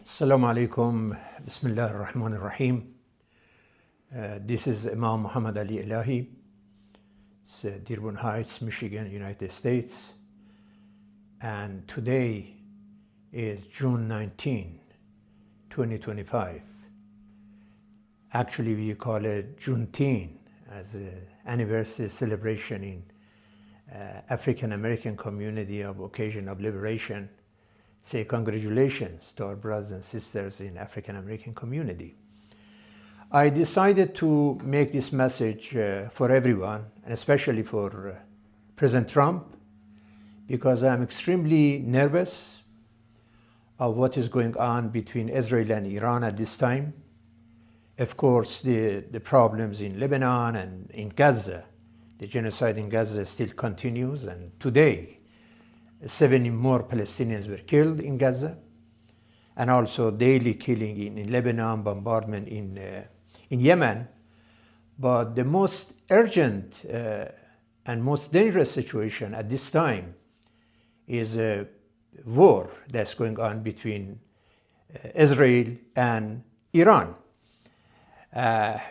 Assalamu alaikum, Bismillah ar-Rahman ar-Rahim. This is Imam Elahi, it's Dearborn Heights, Michigan, United States. And today is June 19, 2025. Actually, we call it Juneteenth as an anniversary celebration in African American community of occasion of liberation. Say congratulations to our brothers and sisters in African American community. I decided to make this message for everyone, and especially for President Trump, because I'm extremely nervous of what is going on between Israel and Iran at this time. Of course, the problems in Lebanon and in Gaza, the genocide in Gaza still continues, and today 7 more Palestinians were killed in Gaza, and also daily killing in Lebanon, bombardment in Yemen. But the most urgent and most dangerous situation at this time is a war that's going on between Israel and Iran.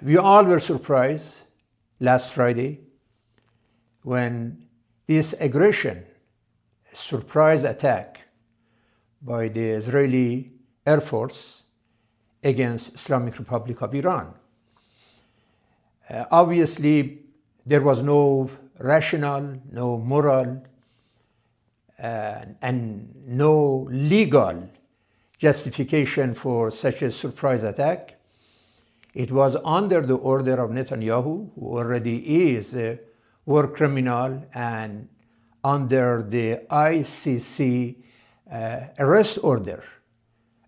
We all were surprised last Friday when this aggression, surprise attack by the Israeli Air Force against Islamic Republic of Iran. Obviously, there was no rational, no moral, and no legal justification for such a surprise attack. It was under the order of Netanyahu, who already is a war criminal and under the ICC arrest order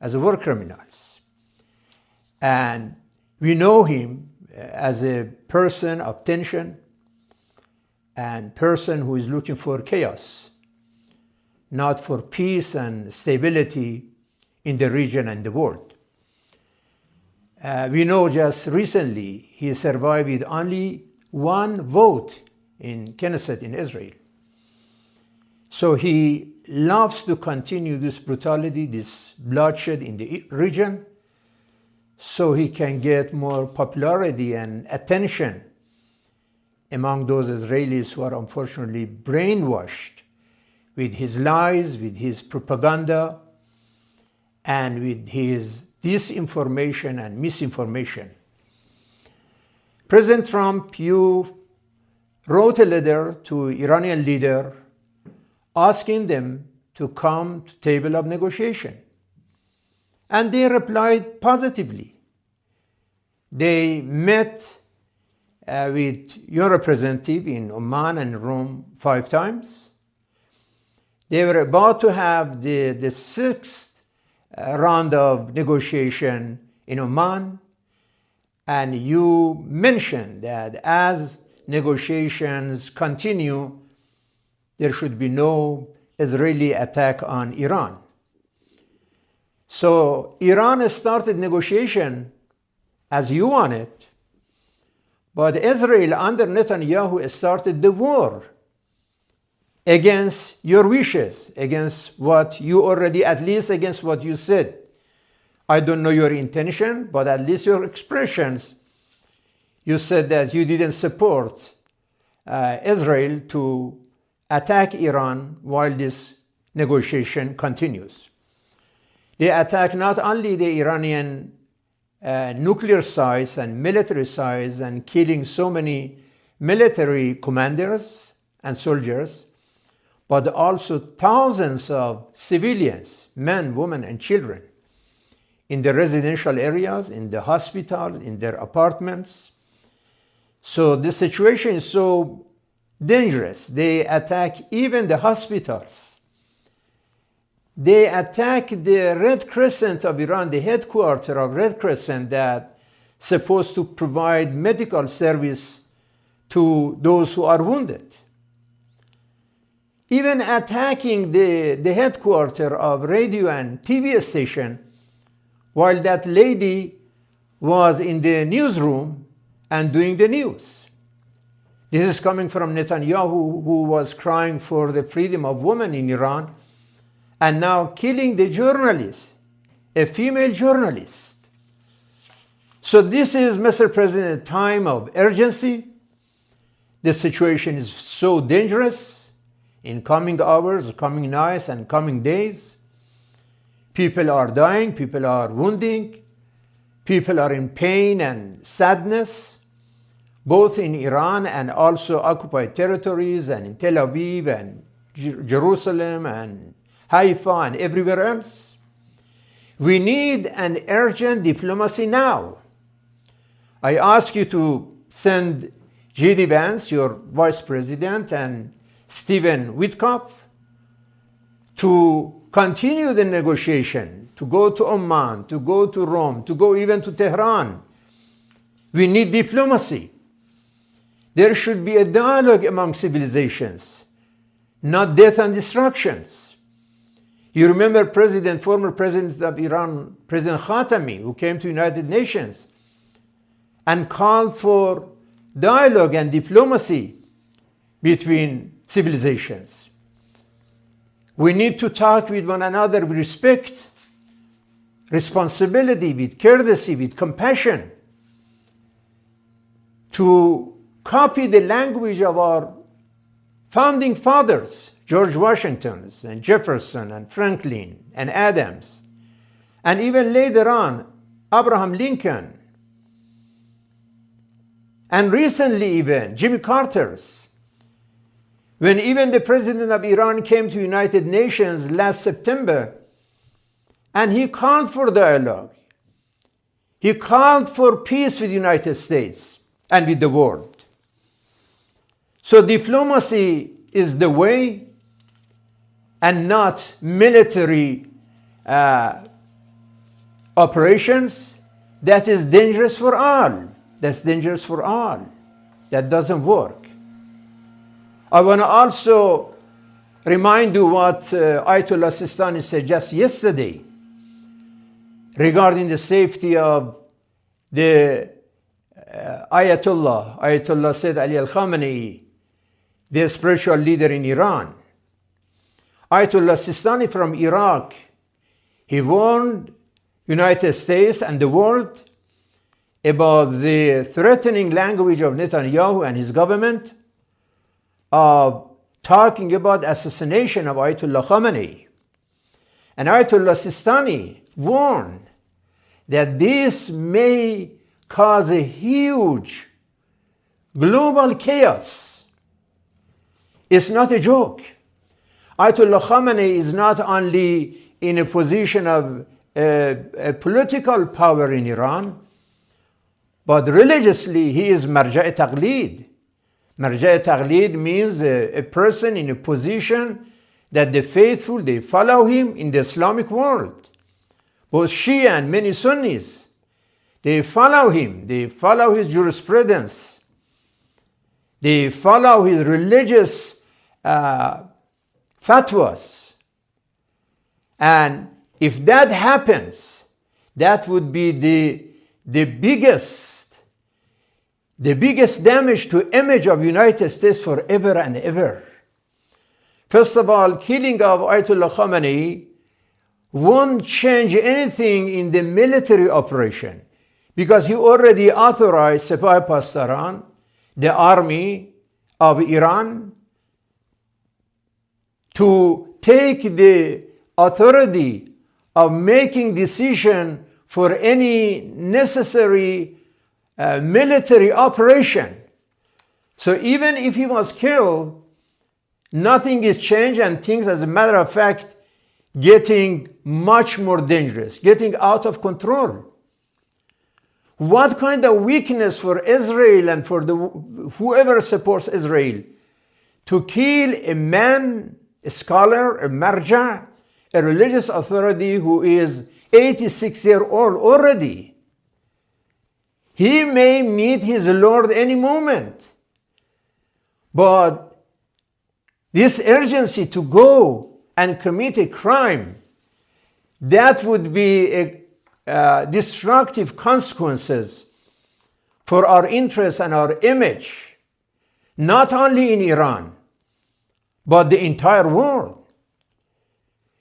as a war criminals. And we know him as a person of tension and person who is looking for chaos, not for peace and stability in the region and the world. We know just recently he survived with only one vote in Knesset in Israel. So he loves to continue this brutality, this bloodshed in the region, so he can get more popularity and attention among those Israelis who are unfortunately brainwashed with his lies, with his propaganda, and with his disinformation and misinformation. President Trump, you wrote a letter to Iranian leader asking them to come to table of negotiation. And they replied positively. They met with your representative in Oman and Rome 5 times. They were about to have the 6th round of negotiation in Oman. And you mentioned that as negotiations continue, there should be no Israeli attack on Iran. So Iran started negotiation as you wanted, but Israel under Netanyahu started the war against your wishes, against what you already, at least against what you said. I don't know your intention, but at least your expressions, you said that you didn't support Israel to attack Iran while this negotiation continues. They attack not only the Iranian nuclear sites and military sites and killing so many military commanders and soldiers, but also thousands of civilians, men, women, and children in the residential areas, in the hospitals, in their apartments. So the situation is so dangerous. They attack even the hospitals. They attack the Red Crescent of Iran, the headquarters of Red Crescent that supposed to provide medical service to those who are wounded. Even attacking the headquarters of radio and TV station while that lady was in the newsroom and doing the news. This is coming from Netanyahu, who was crying for the freedom of women in Iran, and now killing the journalists a female journalist. So this is, Mr. President, a time of urgency. The situation is so dangerous in coming hours, coming nights, and coming days. People are dying, people are wounding, people are in pain and sadness, both in Iran and also occupied territories and in Tel Aviv and Jerusalem and Haifa and everywhere else. We need an urgent diplomacy now. I ask you to send J.D. Vance, your vice president, and Stephen Witkoff to continue the negotiation, to go to Oman, to go to Rome, to go even to Tehran. We need diplomacy. There should be a dialogue among civilizations, not death and destructions. You remember former President of Iran, President Khatami, who came to United Nations and called for dialogue and diplomacy between civilizations. We need to talk with one another with respect, responsibility, with courtesy, with compassion, to copy the language of our founding fathers, George Washington and Jefferson and Franklin and Adams, and even later on, Abraham Lincoln, and recently even Jimmy Carter's. When even the president of Iran came to United Nations last September, and he called for dialogue. He called for peace with the United States and with the world. So diplomacy is the way, and not military operations. That is dangerous for all. That's dangerous for all. That doesn't work. I want to also remind you what Ayatollah Sistani said just yesterday regarding the safety of the Ayatollah Sayyed Ali Khamanei, the spiritual leader in Iran. Ayatollah Sistani from Iraq, he warned United States and the world about the threatening language of Netanyahu and his government of talking about assassination of Ayatollah Khamenei. And Ayatollah Sistani warned that this may cause a huge global chaos. It's not a joke. Ayatollah Khamenei is not only in a position of a political power in Iran, but religiously he is marja' taqlid. Marja' taqlid means a person in a position that the faithful, they follow him in the Islamic world. Both Shia and many Sunnis, they follow him, they follow his jurisprudence, they follow his religious fatwas. And if that happens, that would be the biggest damage to image of United States forever and ever. First of all, killing of Ayatollah Khamenei won't change anything in the military operation, because he already authorized Sepah Pastaran, the army of Iran, to take the authority of making decision for any necessary military operation. So even if he was killed, nothing is changed, and things, as a matter of fact, getting much more dangerous, getting out of control. What kind of weakness for Israel and for whoever supports Israel to kill a man, a scholar, a marja', a religious authority who is 86 years old already. He may meet his Lord any moment. But this urgency to go and commit a crime, that would be destructive consequences for our interests and our image, not only in Iran, but the entire world.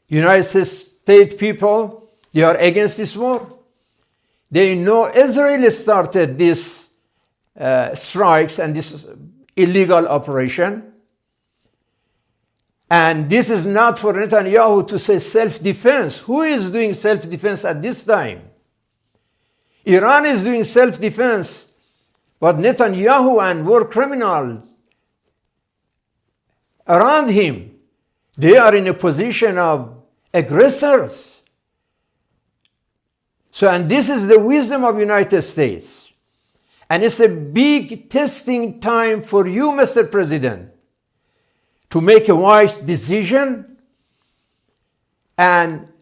United States people They are against this war. They know Israel started these strikes and this illegal operation. And this is not for Netanyahu to say self-defense. Who is doing self-defense at this time? Iran is doing self-defense, but Netanyahu and war criminals around him, they are in a position of aggressors. So, and this is the wisdom of United States. And it's a big testing time for you, Mr. President, to make a wise decision and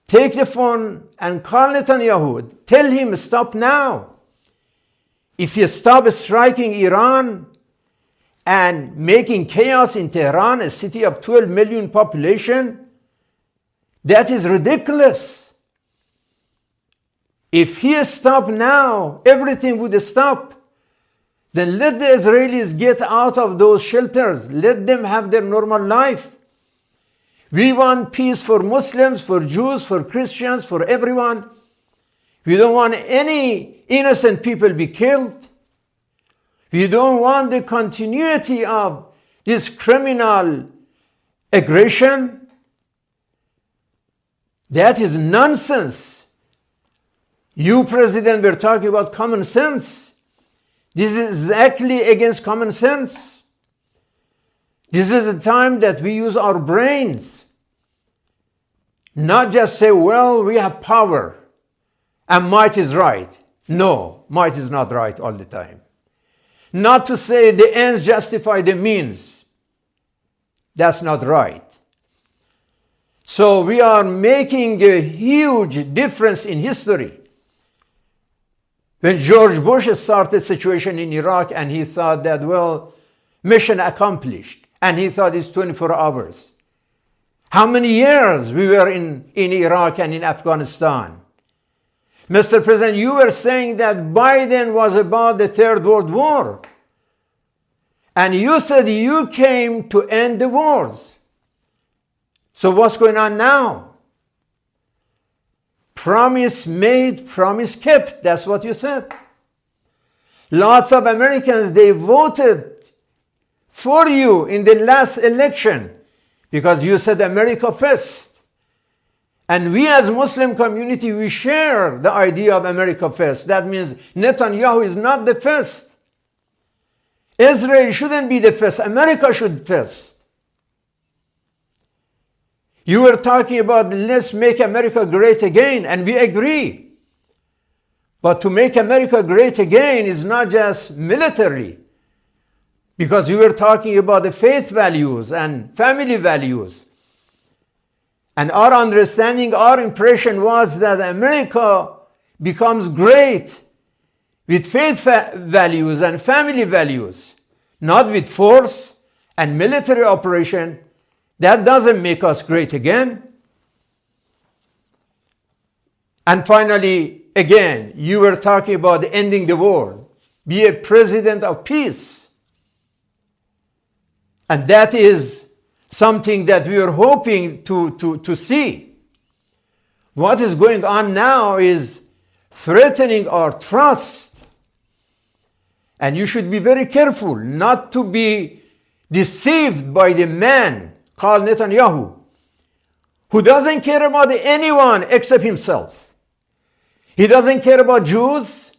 take the phone and call Netanyahu. Tell him, stop now. If you stop striking Iran and making chaos in Tehran, a city of 12 million population, that is ridiculous. If he stopped now, everything would stop. Then let the Israelis get out of those shelters. Let them have their normal life. We want peace for Muslims, for Jews, for Christians, for everyone. We don't want any innocent people be killed. We don't want the continuity of this criminal aggression. That is nonsense. You, President, were talking about common sense. This is exactly against common sense. This is the time that we use our brains. Not just say, well, we have power and might is right. No, might is not right all the time. Not to say the ends justify the means. That's not right. So we are making a huge difference in history. When George Bush started the situation in Iraq and he thought that, well, mission accomplished, and he thought it's 24 hours. How many years we were in Iraq and in Afghanistan? Mr. President, you were saying that Biden was about the Third World War. And you said you came to end the wars. So what's going on now? Promise made, promise kept. That's what you said. Lots of Americans, they voted for you in the last election because you said America first. And we as Muslim community, we share the idea of America first. That means Netanyahu is not the first. Israel shouldn't be the first. America should first. You were talking about let's make America great again, and we agree. But to make America great again is not just military, because you were talking about the faith values and family values. And our understanding, our impression was that America becomes great with faith values and family values, not with force and military operation. That doesn't make us great again. And finally, again, you were talking about ending the war. Be a president of peace. And that is something that we are hoping to see. What is going on now is threatening our trust. And you should be very careful not to be deceived by the man called Netanyahu, who doesn't care about anyone except himself. He doesn't care about Jews.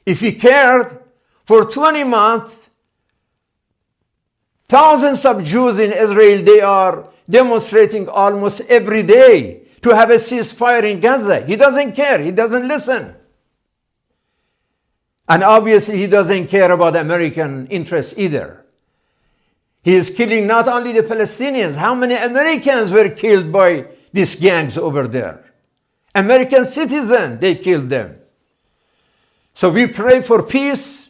If he cared, for 20 months, thousands of Jews in Israel, they are demonstrating almost every day to have a ceasefire in Gaza. He doesn't care. He doesn't listen. And obviously, he doesn't care about American interests either. He is killing not only the Palestinians. How many Americans were killed by these gangs over there? American citizens, they killed them. So we pray for peace.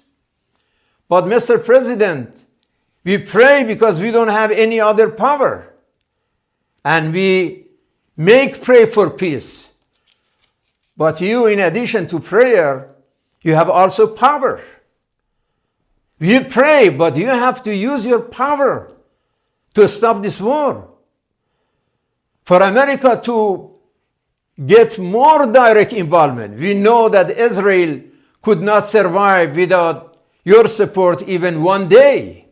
But Mr. President, we pray because we don't have any other power. And we pray for peace. But you, in addition to prayer, you have also power. We pray, but you have to use your power to stop this war. For America to get more direct involvement. We know that Israel could not survive without your support even one day.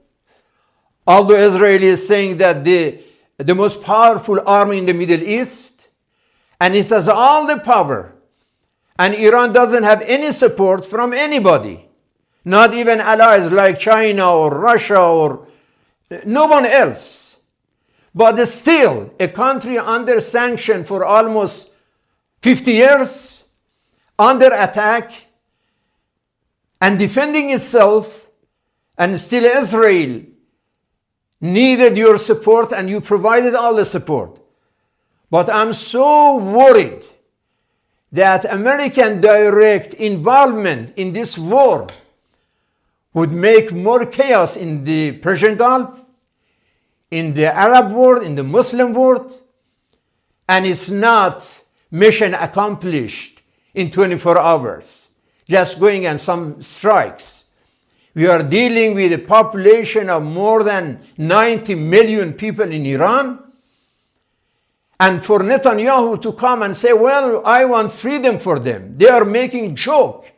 Although Israel is saying that the most powerful army in the Middle East, and it has all the power, and Iran doesn't have any support from anybody, not even allies like China or Russia or no one else. But still, a country under sanction for almost 50 years, under attack, and defending itself, and still Israel needed your support, and you provided all the support. But I'm so worried that American direct involvement in this war would make more chaos in the Persian Gulf, in the Arab world, in the Muslim world, and it's not mission accomplished in 24 hours, just going and some strikes. We are dealing with a population of more than 90 million people in Iran. And for Netanyahu to come and say, well, I want freedom for them, they are making joke.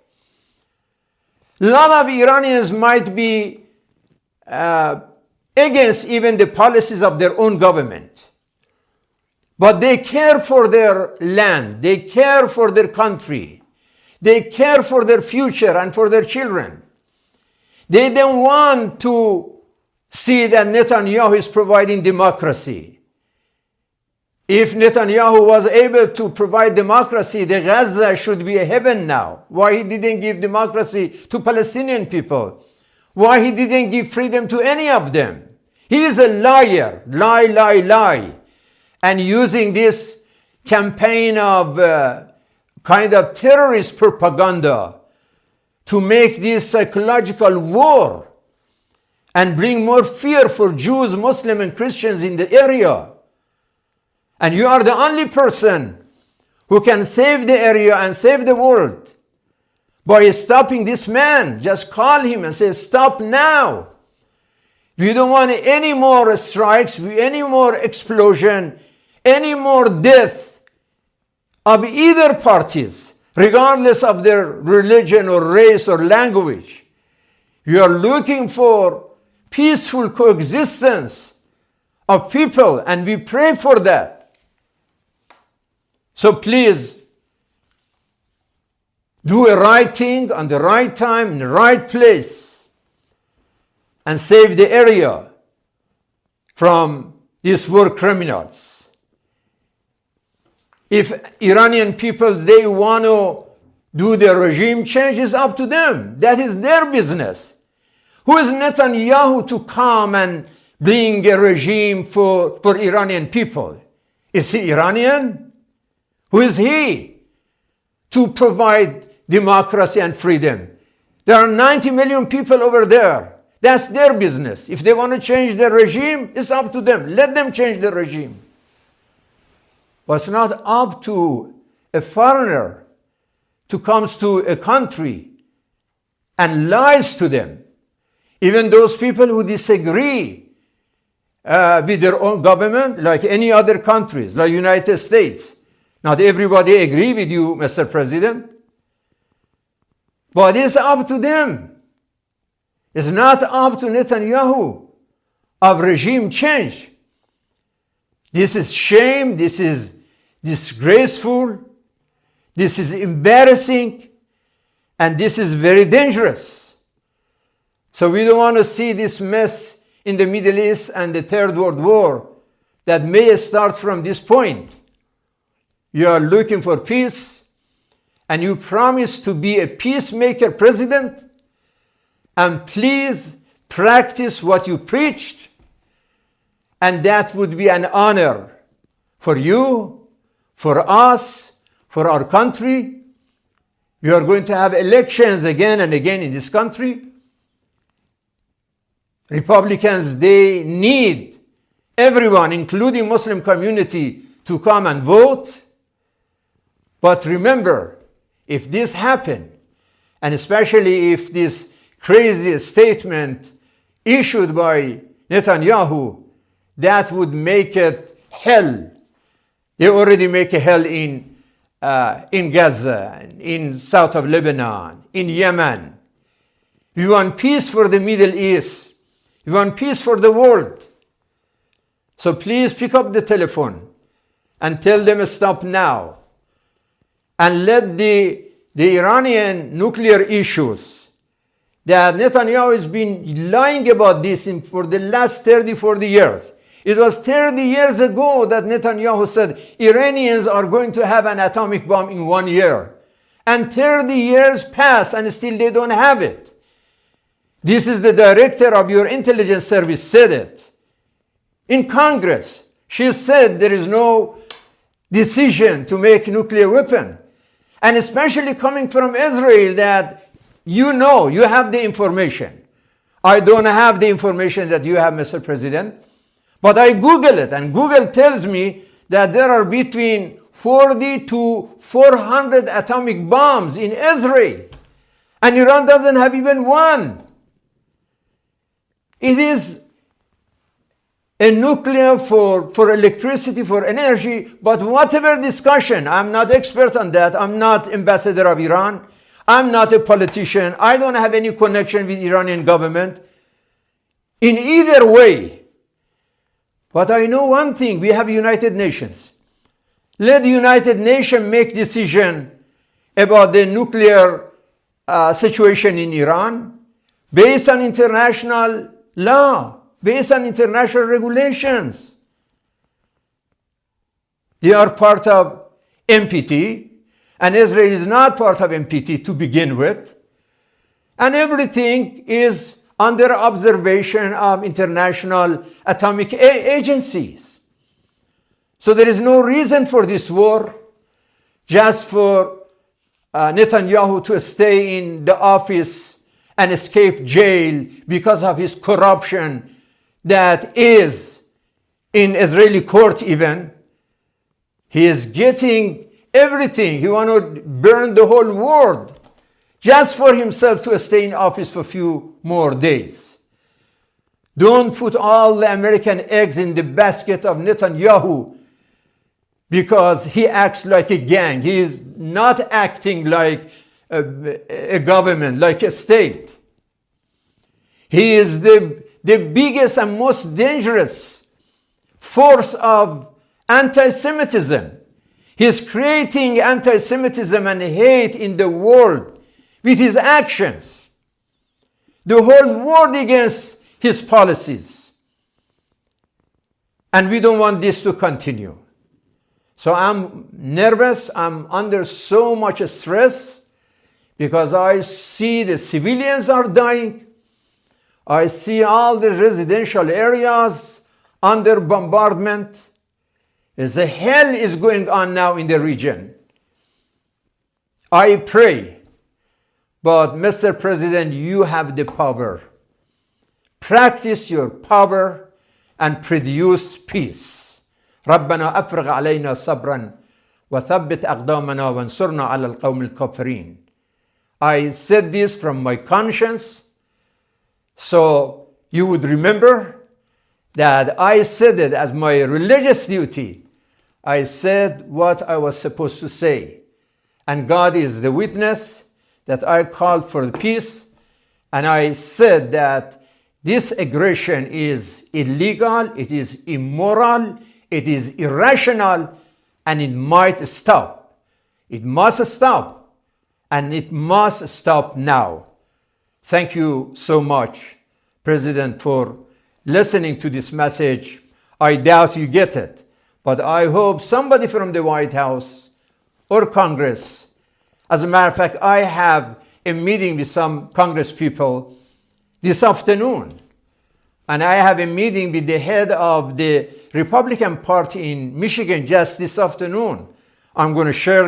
A lot of Iranians might be against even the policies of their own government. But they care for their land, they care for their country, they care for their future and for their children. They don't want to see that Netanyahu is providing democracy. If Netanyahu was able to provide democracy, the Gaza should be a heaven now. Why he didn't give democracy to Palestinian people? Why he didn't give freedom to any of them? He is a liar, lie. And using this campaign of kind of terrorist propaganda to make this psychological war and bring more fear for Jews, Muslims, and Christians in the area. And you are the only person who can save the area and save the world by stopping this man. Just call him and say, stop now. We don't want any more strikes, any more explosion, any more death of either parties, regardless of their religion or race or language. You are looking for peaceful coexistence of people, and we pray for that. So please, do a right thing on the right time, in the right place, and save the area from these war criminals. If Iranian people, they want to do the regime change, it's up to them. That is their business. Who is Netanyahu to come and bring a regime for Iranian people? Is he Iranian? Who is he to provide democracy and freedom? There are 90 million people over there. That's their business. If they want to change the regime, it's up to them. Let them change the regime. But it's not up to a foreigner to come to a country and lies to them. Even those people who disagree with their own government, like any other countries, like United States. Not everybody agree with you, Mr. President. But it's up to them. It's not up to Netanyahu of regime change. This is shame, this is disgraceful, this is embarrassing, and this is very dangerous. So we don't want to see this mess in the Middle East and the Third World War that may start from this point. You are looking for peace, and you promise to be a peacemaker president, and please practice what you preached, and that would be an honor for you, for us, for our country. We are going to have elections again and again in this country. Republicans, they need everyone, including Muslim community, to come and vote. But remember, if this happened, and especially if this crazy statement issued by Netanyahu, that would make it hell. They already make a hell in in Gaza, in south of Lebanon, in Yemen. We want peace for the Middle East. We want peace for the world. So please pick up the telephone and tell them stop now. And let the Iranian nuclear issues that Netanyahu has been lying about this for the last 30, 40 years. It was 30 years ago that Netanyahu said Iranians are going to have an atomic bomb in 1 year. And 30 years passed and still they don't have it. This is the director of your intelligence service said it. In Congress, she said there is no decision to make nuclear weapon. And especially coming from Israel that you know, you have the information. I don't have the information that you have, Mr. President. But I Google it, and Google tells me that there are between 40 to 400 atomic bombs in Israel. And Iran doesn't have even one. It is a nuclear for electricity, for energy, but whatever discussion, I'm not expert on that. I'm not ambassador of Iran. I'm not a politician. I don't have any connection with Iranian government in either way. But I know one thing, we have United Nations. Let the United Nations make decision about the nuclear situation in Iran based on international law, based on international regulations. They are part of NPT, and Israel is not part of NPT to begin with. And everything is under observation of international atomic agencies. So there is no reason for this war, just for Netanyahu to stay in the office and escape jail because of his corruption that is in Israeli court even. He is getting everything. He wants to burn the whole world just for himself to stay in office for a few more days. Don't put all the American eggs in the basket of Netanyahu because he acts like a gang. He is not acting like a government, like a state. He is the biggest and most dangerous force of anti-Semitism. He is creating anti-Semitism and hate in the world with his actions. The whole world against his policies. And we don't want this to continue. So I'm nervous, I'm under so much stress because I see the civilians are dying. I see all the residential areas under bombardment. The hell is going on now in the region. I pray. But Mr. President, you have the power. Practice your power and produce peace. ربنا أفرغ علينا صبرا وثبت أقدامنا وانصرنا على القوم الكافرين. I said this from my conscience, so you would remember that I said it as my religious duty. I said what I was supposed to say. And God is the witness that I called for peace, and I said that this aggression is illegal, it is immoral, it is irrational, and it might stop. It must stop, and it must stop now. Thank you so much, President, for listening to this message. I doubt you get it, but I hope somebody from the White House or Congress. As a matter of fact, I have a meeting with some Congress people this afternoon. And I have a meeting with the head of the Republican Party in Michigan just this afternoon. I'm going to share this